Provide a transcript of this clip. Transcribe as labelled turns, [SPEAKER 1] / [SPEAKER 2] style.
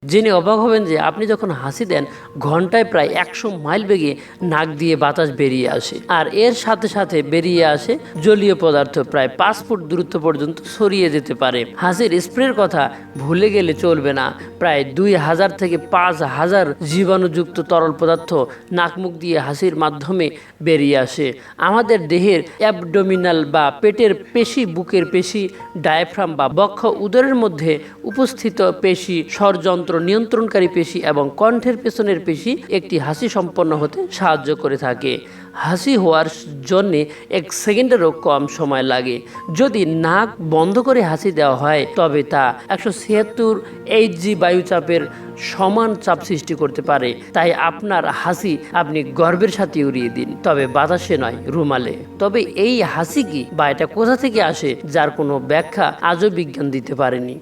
[SPEAKER 1] জেনে অবাক হবেন যে আপনি যখন হাসি দেন ঘন্টায় প্রায় 100 মাইল বেগে নাক দিয়ে বাতাস বেরিয়ে আসে, আর এর সাথে সাথে বেরিয়ে আসে জলীয় পদার্থ প্রায় 5 ফুট দূরত্ব পর্যন্ত ছড়িয়ে যেতে পারে। হাসির স্প্রের কথা ভুলে গেলে চলবে না। প্রায় 2000 থেকে 5000 জীবাণুযুক্ত তরল পদার্থ নাকমুখ দিয়ে হাসির মাধ্যমে বেরিয়ে আসে। আমাদের দেহের অ্যাবডোমিনাল বা পেটের পেশি, বুকের পেশি, ডায়াফ্রাম বা বক্ষ উদরের মধ্যে উপস্থিত পেশি, স্বরযন্ত্র নিয়ন্ত্রণকারী পেশি এবং কণ্ঠের পেছনের পেশি একটি হাসি সম্পন্ন হতে সাহায্য করে থাকে। হাসি হওয়ার জন্য 1 সেকেন্ডেরও কম সময় লাগে। যদি নাক বন্ধ করে হাসি দেওয়া হয় তবে তা 176 এইচজি বায়ুচাপের সমান চাপ সৃষ্টি করতে পারে। তাই আপনার হাসি আপনি গর্বের সাথে উড়িয়ে দিন, তবে বাতাসে নয়, রুমালে। তবে এই হাসি কি বা এটা কোথা থেকে আসে যার কোনো ব্যাখ্যা আজও বিজ্ঞান দিতে পারেনি।